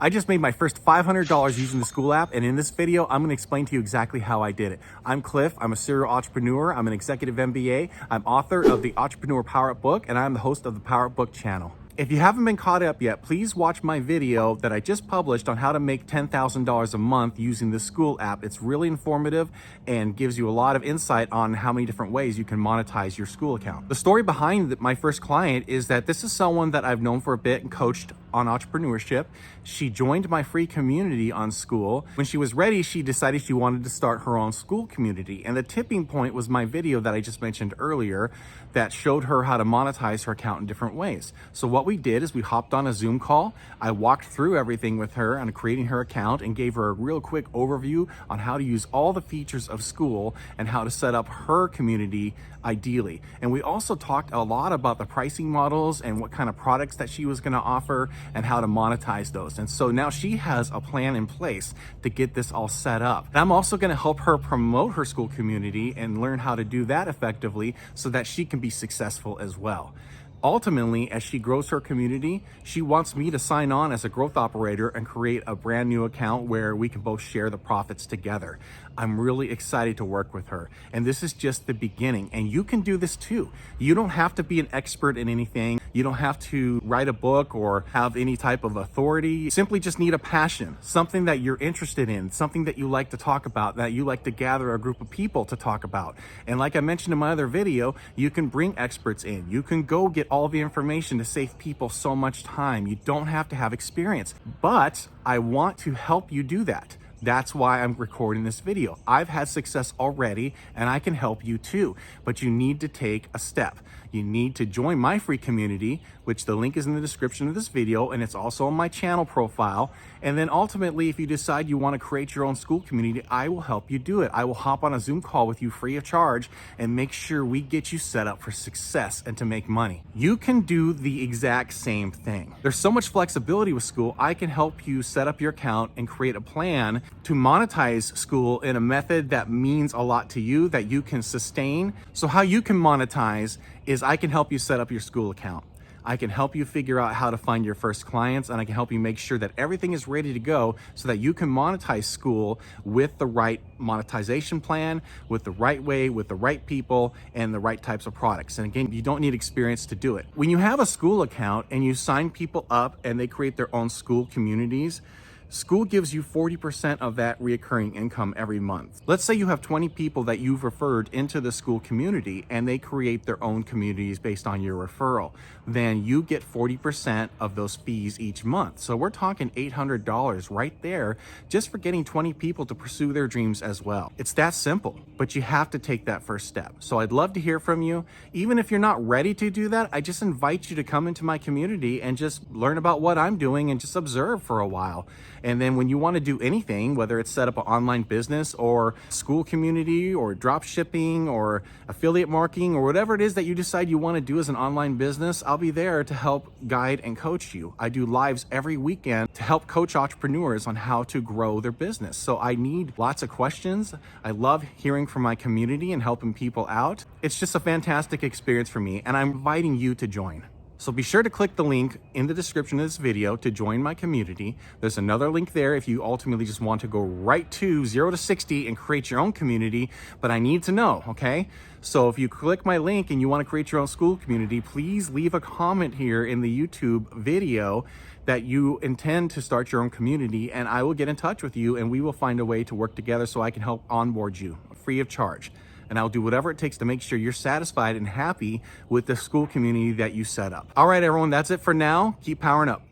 I just made my first $500 using the Skool app, and in this video, I'm gonna explain to you exactly how I did it. I'm Cliff, I'm a serial entrepreneur, I'm an executive MBA, I'm author of the Entrepreneur Power Up book, and I'm the host of the Power Up Book channel. If you haven't been caught up yet, please watch my video that I just published on how to make $10,000 a month using the Skool app. It's really informative and gives you a lot of insight on how many different ways you can monetize your Skool account. The story behind my first client is that this is someone that I've known for a bit and coached on entrepreneurship. She joined my free community on Skool. When she was ready, she decided she wanted to start her own Skool community. And the tipping point was my video that I just mentioned earlier that showed her how to monetize her account in different ways. So what we did is we hopped on a Zoom call. I walked through everything with her on creating her account and gave her a real quick overview on how to use all the features of Skool and how to set up her community ideally. And we also talked a lot about the pricing models and what kind of products that she was going to offer and how to monetize those. And so now she has a plan in place to get this all set up. And I'm also going to help her promote her Skool community and learn how to do that effectively so that she can be successful as well. Ultimately, as she grows her community, she wants me to sign on as a growth operator and create a brand new account where we can both share the profits together. I'm really excited to work with her. And this is just the beginning. And you can do this too. You don't have to be an expert in anything. You don't have to write a book or have any type of authority. You simply just need a passion, something that you're interested in, something that you like to talk about, that you like to gather a group of people to talk about. And like I mentioned in my other video, you can bring experts in. You can go get all the information to save people so much time. You don't have to have experience, but I want to help you do that. That's why I'm recording this video. I've had success already and I can help you too, but you need to take a step. You need to join my free community, which the link is in the description of this video, and it's also on my channel profile. And then ultimately, if you decide you want to create your own Skool community, I will help you do it. I will hop on a Zoom call with you free of charge and make sure we get you set up for success and to make money. You can do the exact same thing. There's so much flexibility with Skool. I can help you set up your account and create a plan to monetize Skool in a method that means a lot to you, that you can sustain. So how you can monetize is I can help you set up your Skool account. I can help you figure out how to find your first clients, and I can help you make sure that everything is ready to go so that you can monetize Skool with the right monetization plan, with the right way, with the right people, and the right types of products. And again, you don't need experience to do it. When you have a Skool account and you sign people up and they create their own Skool communities, Skool gives you 40% of that reoccurring income every month. Let's say you have 20 people that you've referred into the Skool community and they create their own communities based on your referral. Then you get 40% of those fees each month. So we're talking $800 right there just for getting 20 people to pursue their dreams as well. It's that simple, but you have to take that first step. So I'd love to hear from you. Even if you're not ready to do that, I just invite you to come into my community and just learn about what I'm doing and just observe for a while. And then when you want to do anything, whether it's set up an online business or Skool community or drop shipping or affiliate marketing or whatever it is that you decide you want to do as an online business, I'll be there to help guide and coach you. I do lives every weekend to help coach entrepreneurs on how to grow their business. So I need lots of questions. I love hearing from my community and helping people out. It's just a fantastic experience for me, and I'm inviting you to join. So be sure to click the link in the description of this video to join my community. There's another link there if you ultimately just want to go right to 0 to 60 and create your own community, but I need to know, okay? So if you click my link and you want to create your own Skool community, please leave a comment here in the YouTube video that you intend to start your own community, and I will get in touch with you and we will find a way to work together so I can help onboard you free of charge. And I'll do whatever it takes to make sure you're satisfied and happy with the Skool community that you set up. All right, everyone, that's it for now. Keep powering up.